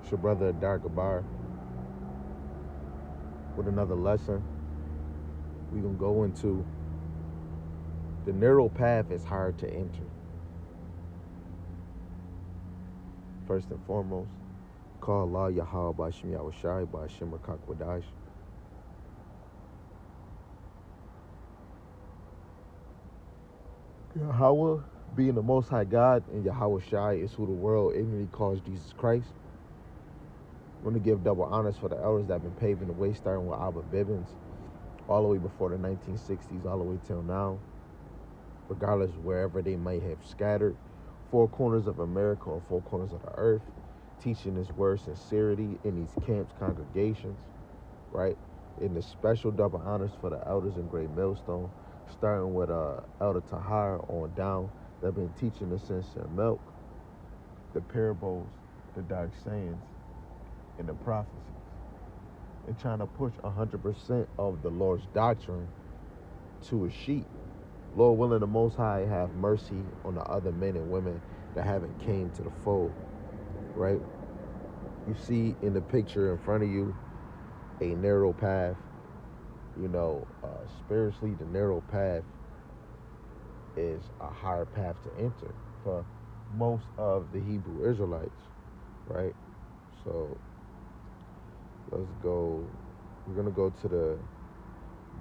It's your brother Dar Gabar with another lesson. We're gonna go into the narrow path is hard to enter. First and foremost, call Allah Yahweh Bashim Yahushai Bashim Rakakwadash. Yahweh being the most high God and Yahweh Shai is who the world ignorantly calls Jesus Christ. I want to give double honors for the elders that have been paving the way, starting with Abba Bibbins, all the way before the 1960s, all the way till now, regardless wherever they might have scattered, four corners of America or four corners of the earth, teaching this word sincerity in these camps, congregations, right? And the special double honors for the elders in Great Millstone, starting with Elder Tahar on down, that have been teaching the sincere milk, the parables, the dark sayings, and the prophecies, and trying to push 100% of the Lord's doctrine to his sheep. Lord willing, the Most High have mercy on the other men and women that haven't came to the fold, right? You see in the picture in front of you a narrow path. Spiritually, the narrow path is a higher path to enter for most of the Hebrew Israelites, right? So let's go. We're going to go to the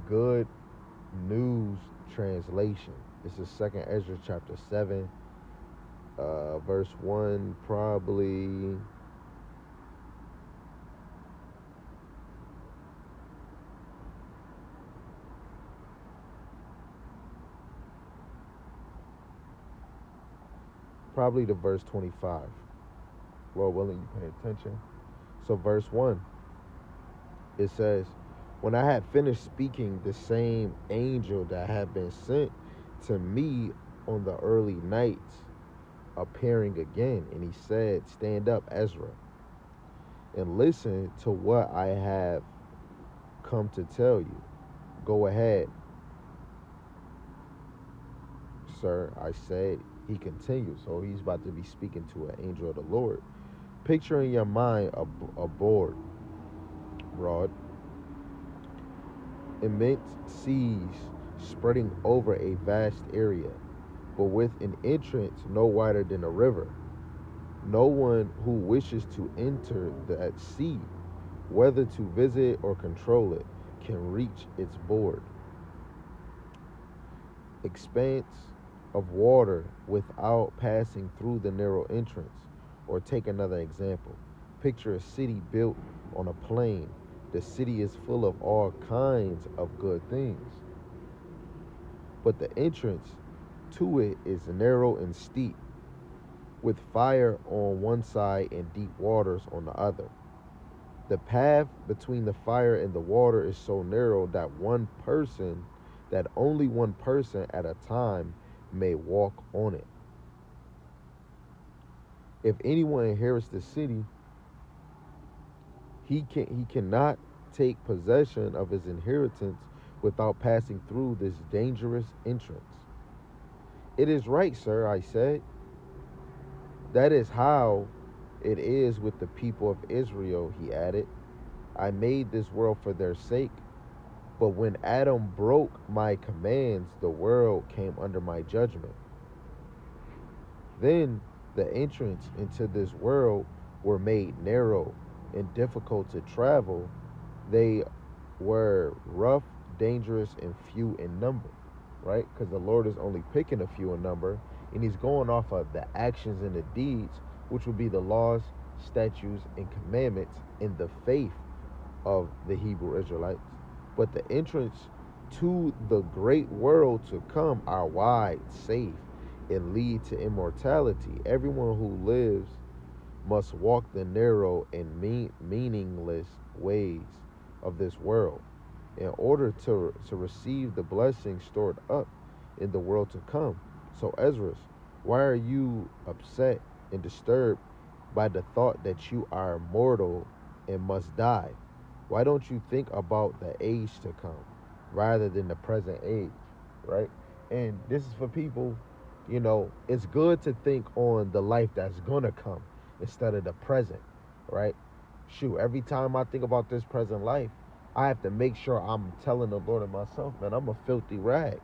Good News translation. This is 2nd Ezra chapter 7, verse 1, probably to verse 25. Lord willing, you pay attention. So verse 1, it says, when I had finished speaking, the same angel that had been sent to me on the early nights appearing again, and he said, stand up, Ezra, and listen to what I have come to tell you. Go ahead, sir, I said. He continued. So he's about to be speaking to an angel of the Lord. Picture in your mind a broad, immense seas spreading over a vast area, but with an entrance no wider than a river. No one who wishes to enter that sea, whether to visit or control it, can reach its board. Expanse of water without passing through the narrow entrance. Or take another example. Picture a city built on a plain. The city is full of all kinds of good things, but the entrance to it is narrow and steep, with fire on one side and deep waters on the other. The path between the fire and the water is so narrow that only one person at a time may walk on it. If anyone inherits the city, he cannot take possession of his inheritance without passing through this dangerous entrance. It is right, sir, I said. That is how it is with the people of Israel, he added. I made this world for their sake, but when Adam broke my commands, the world came under my judgment. Then the entrance into this world were made narrow and difficult to travel. They were rough, dangerous, and few in number, right? Because the Lord is only picking a few in number, and he's going off of the actions and the deeds, which would be the laws, statutes, and commandments in the faith of the Hebrew Israelites. But the entrance to the great world to come are wide, safe, and lead to immortality. Everyone who lives must walk the narrow and meaningless ways of this world in order to receive the blessings stored up in the world to come. So Ezra, why are you upset and disturbed by the thought that you are mortal and must die? Why don't you think about the age to come rather than the present age, right? And this is for people, it's good to think on the life that's gonna come instead of the present. right? Shoot, every time I think about this present life, I have to make sure I'm telling the Lord and myself, man, I'm a filthy rag,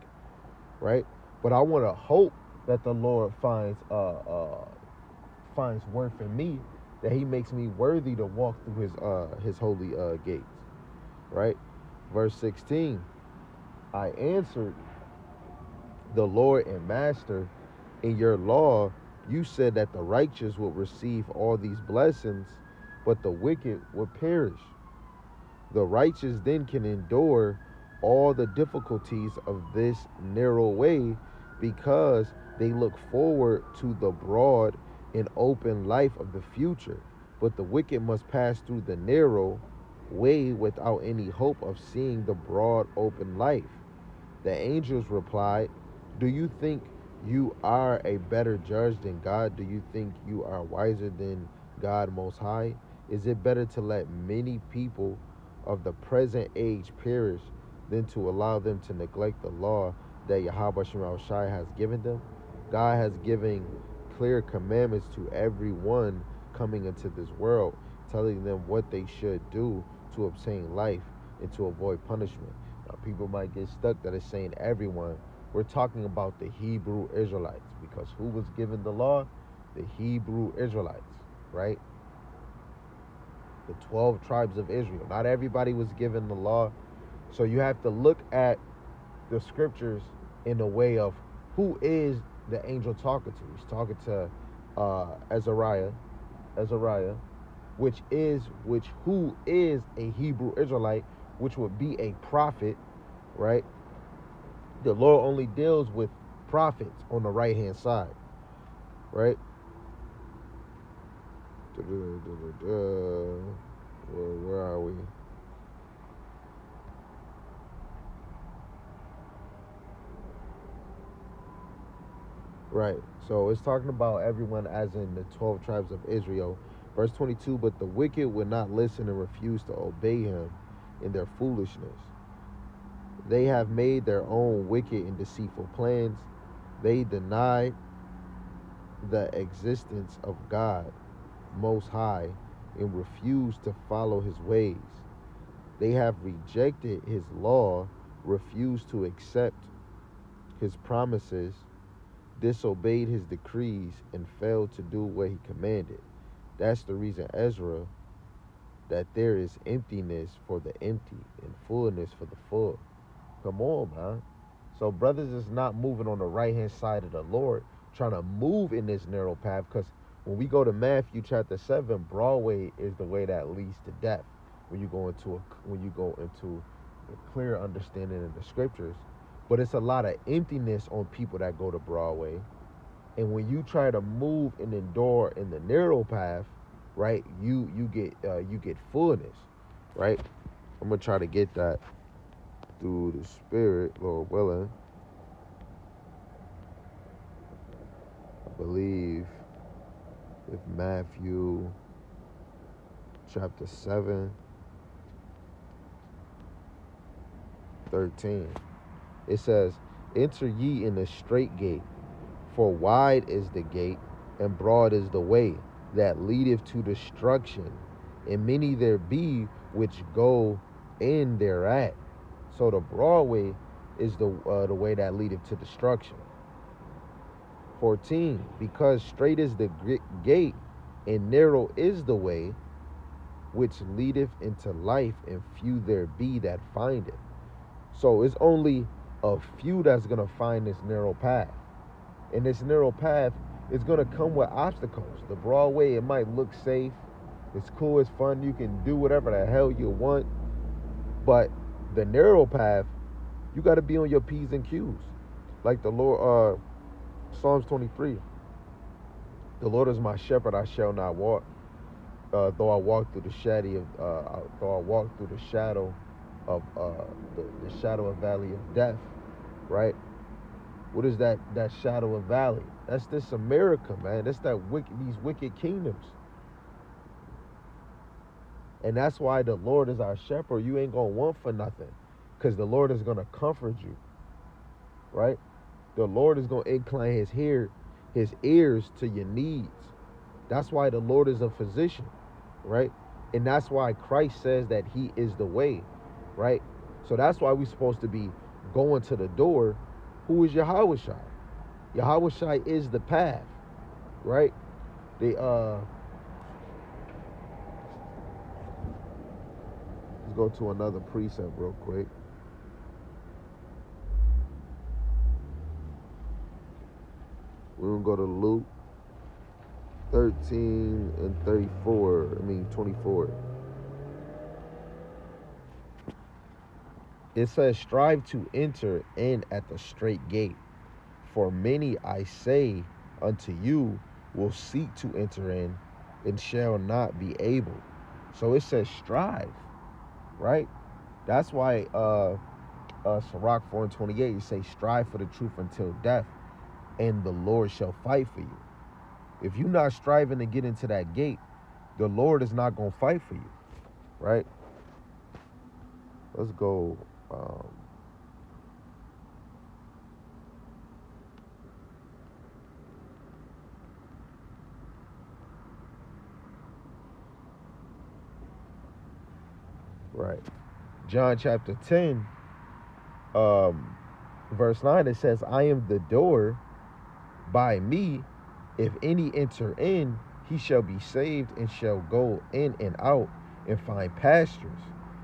right? But I want to hope that the Lord finds worth in me, that He makes me worthy to walk through His holy gates, right? Verse 16, I answered the Lord and Master, in your law you said that the righteous will receive all these blessings, but the wicked will perish. The righteous then can endure all the difficulties of this narrow way because they look forward to the broad and open life of the future. But the wicked must pass through the narrow way without any hope of seeing the broad open life. The angels replied, do you think you are a better judge than God? Do you think you are wiser than God Most High? Is it better to let many people of the present age perish than to allow them to neglect the law that Yahweh Shema Shai has given them? God has given clear commandments to everyone coming into this world, telling them what they should do to obtain life and to avoid punishment. Now, people might get stuck that it's saying everyone. We're talking about the Hebrew Israelites, because who was given the law? The Hebrew Israelites, right? The 12 tribes of Israel. Not everybody was given the law. So you have to look at the scriptures in the way of who is the angel talking to. He's talking to Azariah, who is a Hebrew Israelite, which would be a prophet, right? The Lord only deals with prophets on the right hand side, right? Where are we? Right. So it's talking about everyone as in the 12 tribes of Israel. Verse 22, but the wicked would not listen and refuse to obey him in their foolishness. They have made their own wicked and deceitful plans. They denied the existence of God Most High and refused to follow his ways. They have rejected his law, refused to accept his promises, disobeyed his decrees, and failed to do what he commanded. That's the reason, Ezra, that there is emptiness for the empty and fullness for the full. Come on, man. So brothers is not moving on the right hand side of the Lord, trying to move in this narrow path, because when we go to Matthew chapter 7, Broadway is the way that leads to death. When you go into the clear understanding of the scriptures. But it's a lot of emptiness on people that go to Broadway. And when you try to move and endure in the narrow path, right, you get fullness, right? I'm gonna try to get that through the Spirit, Lord willing. I believe with Matthew chapter 7, 13, it says, enter ye in the straight gate, for wide is the gate, and broad is the way that leadeth to destruction, and many there be which go in thereat. So the broad way is the way that leadeth to destruction. 14, because straight is the gate, and narrow is the way which leadeth into life, and few there be that find it. So it's only a few that's gonna find this narrow path. And this narrow path is gonna come with obstacles. The broad way, it might look safe, it's cool, it's fun, you can do whatever the hell you want. But the narrow path, you gotta be on your P's and Q's. Like the Lord, Psalms 23. The Lord is my shepherd, I shall not want. Though I walk through the shadow of the shadow of valley of death, right? What is that shadow of valley? That's this America, man. That's these wicked kingdoms. And that's why the Lord is our shepherd. You ain't gonna want for nothing, because the Lord is gonna comfort you, right? The Lord is gonna incline his ears to your needs. That's why the Lord is a physician. right? And that's why Christ says that he is the way, right? So that's why we're supposed to be going to the door. Who is Yahushua? Yahushua is the path, right? They let's go to another precept real quick. We're gonna go to Luke 13 and 34. 24. It says, strive to enter in at the straight gate. For many, I say unto you, will seek to enter in and shall not be able. So it says strive, right? That's why Sirach 4:28, you say, strive for the truth until death, and the Lord shall fight for you. If you're not striving to get into that gate, the Lord is not going to fight for you, right? Let's go. Right. John chapter 10, verse 9, it says, I am the door. By me, if any enter in, he shall be saved and shall go in and out and find pastures.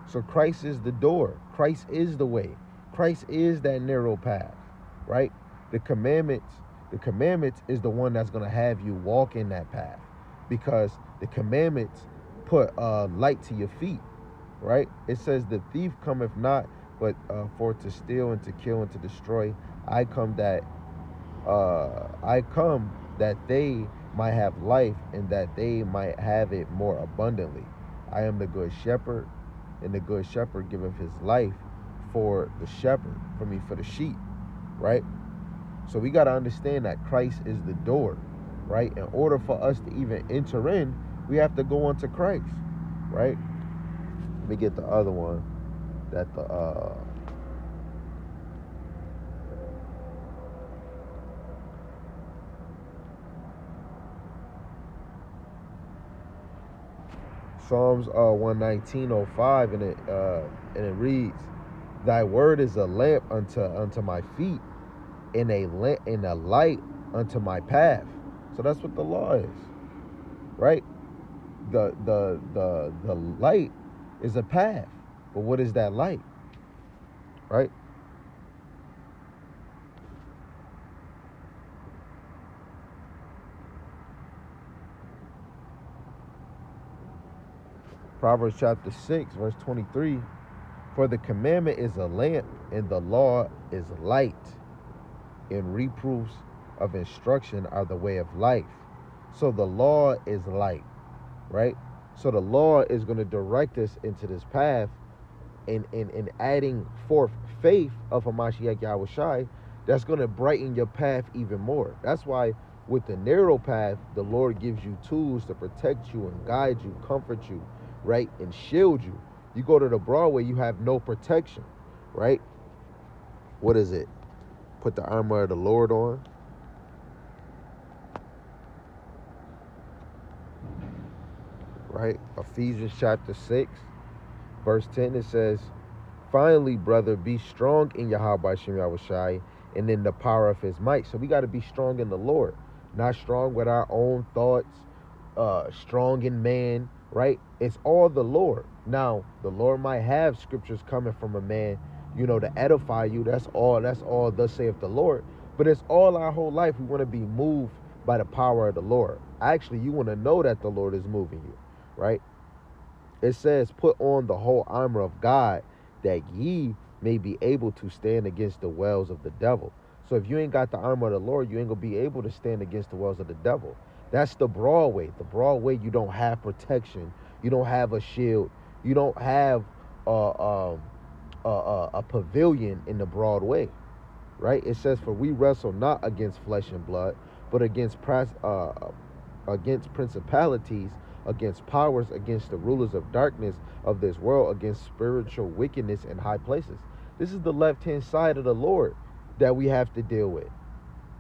So Christ is the door. Christ is the way. Christ is that narrow path, right? The commandments is the one that's going to have you walk in that path, because the commandments put light to your feet, right? It says the thief cometh not but for to steal and to kill and to destroy. I come that they might have life, and that they might have it more abundantly. I am the good shepherd, and the good shepherd giveth his life for the shepherd, for the sheep, right? So we got to understand that Christ is the door, right? In order for us to even enter in, we have to go unto Christ, right? Let me get the other one that Psalms 119:05, and it reads, "Thy word is a lamp unto my feet, and a light unto my path." So that's what the law is, right? The light is a path, but what is that light, right? Proverbs chapter 6, verse 23. For the commandment is a lamp, and the law is light, and reproofs of instruction are the way of life. So the law is light, right? So the law is going to direct us into this path, and adding forth faith of Hamashiach Yahushai, that's going to brighten your path even more. That's why with the narrow path, the Lord gives you tools to protect you and guide you, comfort you, right, and shield you. You go to the broad way, you have no protection, right? What is it? Put the armor of the Lord on. Right? Ephesians chapter 6, verse 10, it says, finally, brother, be strong in Yahweh Shem Yahushai and in the power of his might. So we got to be strong in the Lord, not strong with our own thoughts, strong in man, right? It's all the Lord. Now, the Lord might have scriptures coming from a man, to edify you. That's all thus saith the Lord. But it's all our whole life. We want to be moved by the power of the Lord. Actually, you want to know that the Lord is moving you, right? It says, put on the whole armor of God, that ye may be able to stand against the wiles of the devil. So if you ain't got the armor of the Lord, you ain't going to be able to stand against the wiles of the devil. That's the broad way. The broad way, you don't have protection. You don't have a shield. You don't have a pavilion in the broad way, right? It says, for we wrestle not against flesh and blood, but against principalities, against powers, against the rulers of darkness of this world, against spiritual wickedness in high places. This is the left-hand side of the Lord that we have to deal with,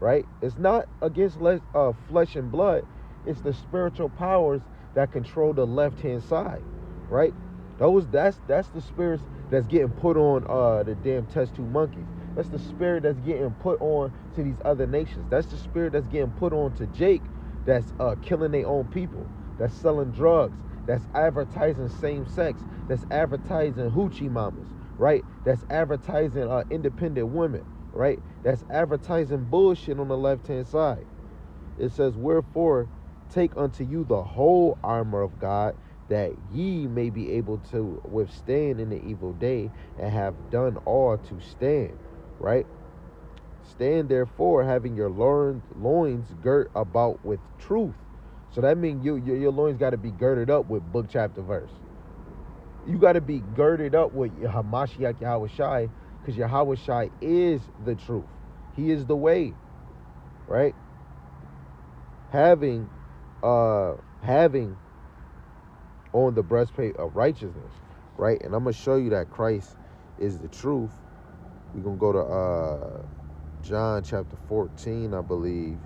right? It's not against flesh and blood. It's the spiritual powers that control the left-hand side, right? That's the spirits that's getting put on the damn test tube monkeys. That's the spirit that's getting put on to these other nations. That's the spirit that's getting put on to Jake, that's killing their own people, that's selling drugs, that's advertising same sex, that's advertising hoochie mamas, right? That's advertising independent women, right? That's advertising bullshit on the left-hand side. It says, wherefore, take unto you the whole armor of God, that ye may be able to withstand in the evil day, and have done all to stand, right? Stand therefore, having your loins girt about with truth. So that means your loins got to be girded up with book, chapter, verse. You got to be girded up with Hamashiach Yahweh Shai, because Yahweh Shai is the truth. He is the way, right? Having on the breastplate of righteousness, right? And I'm gonna show you that Christ is the truth. We're gonna go to John chapter 14, I believe,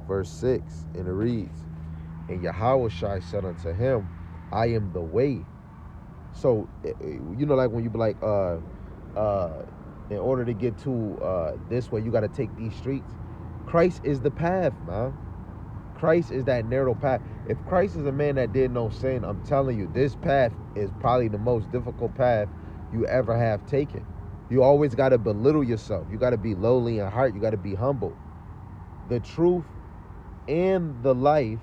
verse 6, and it reads, and Yahweh Shai said unto him, I am the way. So like when you be like in order to get to this way, you got to take these streets. Christ is the path, man. Christ is that narrow path. If Christ is a man that did no sin, I'm telling you, this path is probably the most difficult path you ever have taken. You always got to belittle yourself. You got to be lowly in heart. You got to be humble. The truth and the life,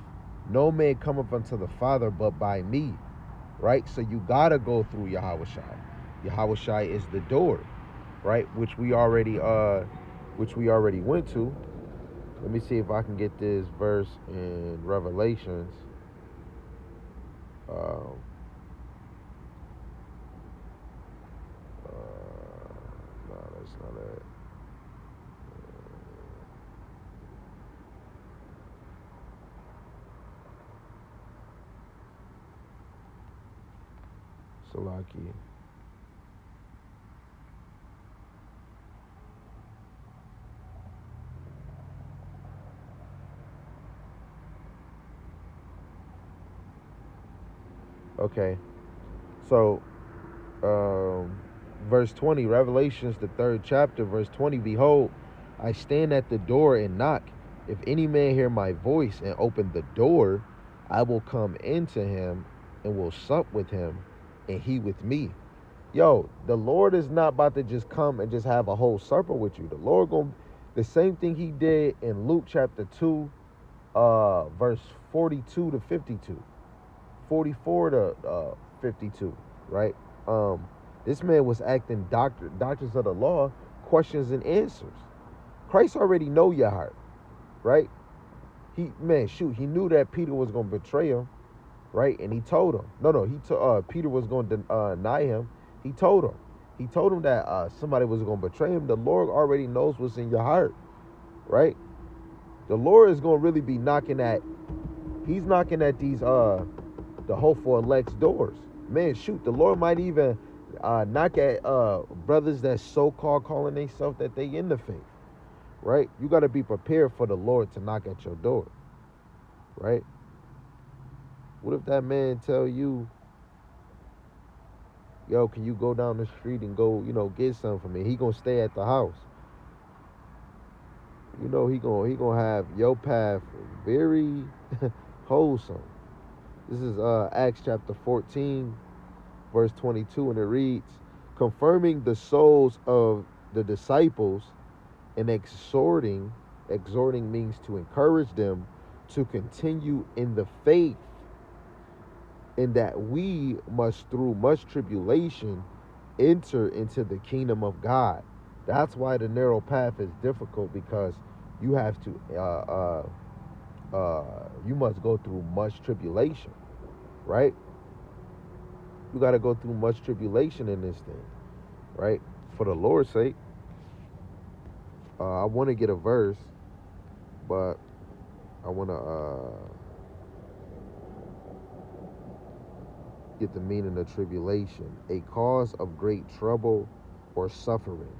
no man cometh unto the Father but by me, right? So you got to go through Yahweh Shai. Yahweh Shai is the door, right? Which we already went to. Let me see if I can get this verse in Revelations. No, that's not it. Salaki. Okay, so verse 20, Revelations, the 3rd chapter, verse 20, behold, I stand at the door and knock. If any man hear my voice and open the door, I will come into him and will sup with him, and he with me. Yo, the Lord is not about to just come and just have a whole supper with you. The Lord gonna, the same thing he did in Luke chapter 2, verse 42 to 52. 44 to 52, right? This man was acting doctors of the law, questions and answers. Christ already know your heart, right? He knew that Peter was going to betray him, right? And he told him. Peter was going to deny him. He told him that somebody was going to betray him. The Lord already knows what's in your heart, right? The Lord is going to really be knocking at these the hopeful elect's doors. Man, the Lord might even knock at brothers that so-called calling themselves that they in the faith, right? You got to be prepared for the Lord to knock at your door, right? What if that man tell you, yo, can you go down the street and go, get something for me? He gonna stay at the house. He gonna have your path very wholesome. This is Acts chapter 14, verse 22, and it reads, confirming the souls of the disciples and exhorting means to encourage them to continue in the faith, and that we must through much tribulation enter into the kingdom of God. That's why the narrow path is difficult, because you have to you must go through much tribulation, right? You got to go through much tribulation in this thing, right? For the Lord's sake. I want to get a verse, but I want to get the meaning of tribulation. A cause of great trouble or suffering.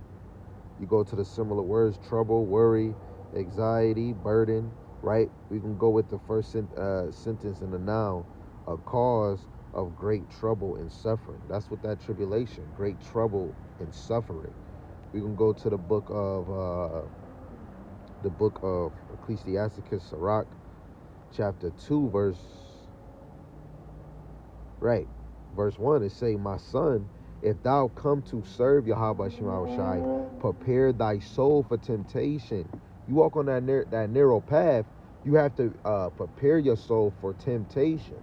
You go to the similar words: trouble, worry, anxiety, burden, right? We can go with the first sentence in the noun. a cause of great trouble and suffering. That's what that tribulation, great trouble and suffering. We can go to the book of Ecclesiasticus, Sirach, chapter 2, verse 1. It say, my son, if thou come to serve Yahweh Shema Shai, prepare thy soul for temptation. You walk on that narrow path, you have to prepare your soul for temptation.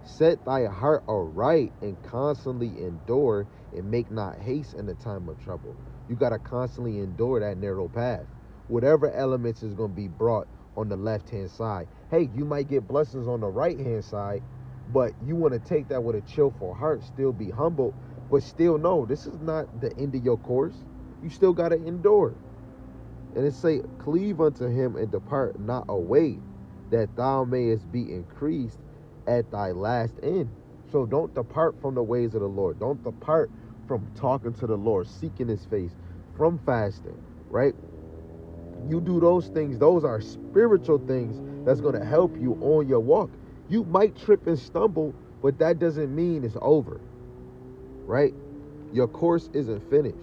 Set thy heart aright and constantly endure, and make not haste in the time of trouble. You got to constantly endure that narrow path. Whatever elements is going to be brought on the left-hand side. Hey, you might get blessings on the right-hand side, but you want to take that with a cheerful heart, still be humble, but still know this is not the end of your course. You still got to endure. And it say, cleave unto him and depart not away, that thou mayest be increased at thy last end. So don't depart from the ways of the Lord. Don't depart from talking to the Lord, seeking his face, from fasting, right? You do those things. Those are spiritual things that's going to help you on your walk. You might trip and stumble, but that doesn't mean it's over, right? Your course isn't finished.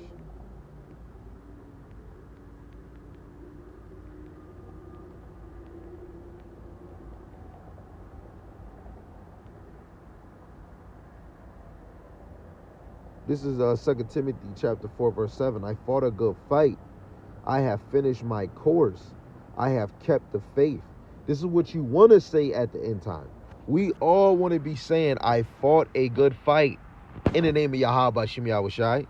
This is 2 Timothy chapter 4, verse 7. I fought a good fight. I have finished my course. I have kept the faith. This is what you want to say at the end time. We all want to be saying, I fought a good fight in the name of Yahweh Shem Yahushai.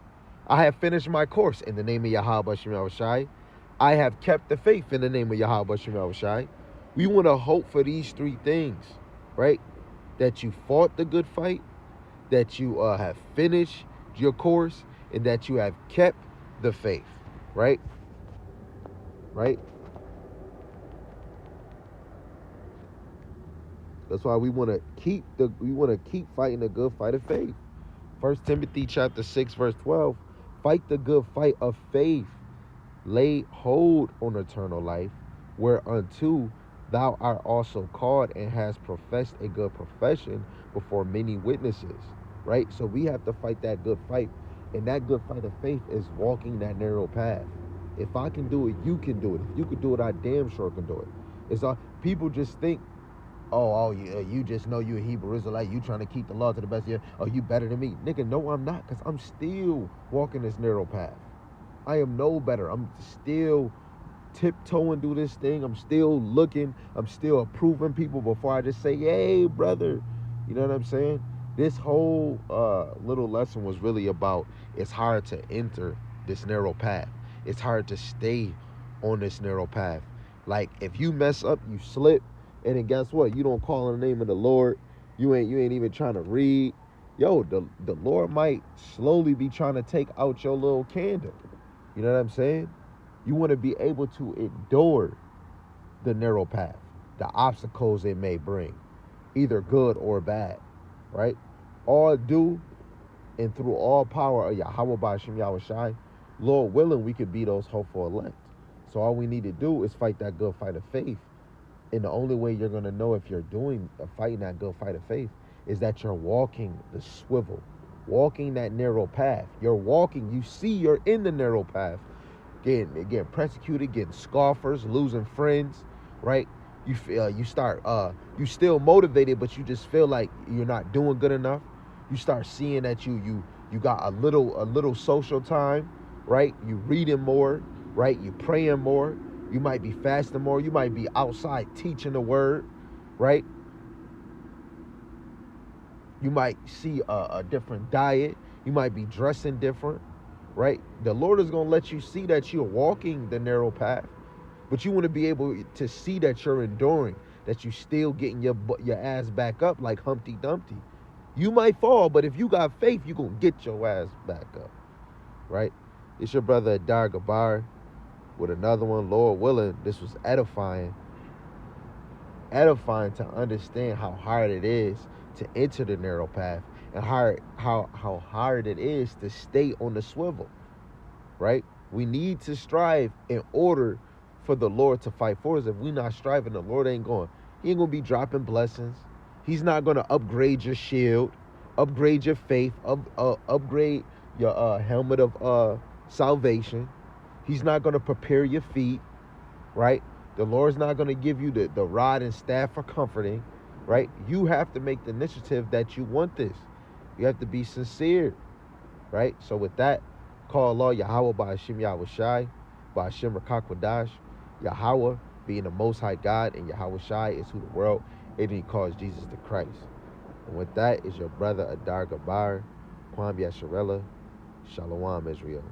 I have finished my course in the name of Yahweh Shem Yahushai. I have kept the faith in the name of Yahweh Shem Yahushai. We want to hope for these three things, right? That you fought the good fight, that you have finished your course, and that you have kept the faith, right? That's why we want to keep fighting the good fight of faith. 1 Timothy chapter 6, verse 12. Fight the good fight of faith. Lay hold on eternal life, whereunto thou art also called, and hast professed a good profession before many witnesses. Right? So we have to fight that good fight. And that good fight of faith is walking that narrow path. If I can do it, you can do it. If you can do it, I damn sure can do it. It's all people just think, you just know you a Hebrew Israelite. You trying to keep the law to the best of you. Oh, you better than me. Nigga, no, I'm not, because I'm still walking this narrow path. I am no better. I'm still tiptoeing through this thing. I'm still looking. I'm still approving people before I just say, hey, brother. You know what I'm saying? This whole little lesson was really about, it's hard to enter this narrow path. It's hard to stay on this narrow path. Like, if you mess up, you slip, and then guess what? You don't call on the name of the Lord. You ain't even trying to read. Yo, the Lord might slowly be trying to take out your little candle. You know what I'm saying? You want to be able to endure the narrow path, the obstacles it may bring, either good or bad, right? All due and through all power of Yahweh B'Shem Yahushai, Lord willing, we could be those hopeful elect. So all we need to do is fight that good fight of faith. And the only way you're going to know if you're fighting that good fight of faith is that you're walking the swivel, walking that narrow path. You're walking, you see you're in the narrow path, getting persecuted, getting scoffers, losing friends, right? You still motivated, but you just feel like you're not doing good enough. You start seeing that you got a little social time, right? You reading more, right? You praying more. You might be fasting more. You might be outside teaching the word, right? You might see a different diet. You might be dressing different, right? The Lord is going to let you see that you're walking the narrow path, but you want to be able to see that you're enduring, that you still getting your ass back up like Humpty Dumpty. You might fall, but if you got faith, you're going to get your ass back up, right? It's your brother Adar Gabar with another one, Lord willing. This was edifying to understand how hard it is to enter the narrow path, and how hard it is to stay on the swivel, right? We need to strive in order for the Lord to fight for us. If we're not striving, the Lord ain't going to be dropping blessings. He's not going to upgrade your shield, upgrade your faith, upgrade your helmet of salvation. He's not going to prepare your feet, right? The Lord's not going to give you the rod and staff for comforting, right? You have to make the initiative that you want this. You have to be sincere, right? So with that, call Allah Yahweh by Hashem Yahweh Shai, by Hashem Rakakwadash, Yahweh being the Most High God, and Yahweh Shai is who the world ignorantly calls Jesus the Christ. And with that is your brother Adar Gabar, Kwam Yasharella, Shalom Israel.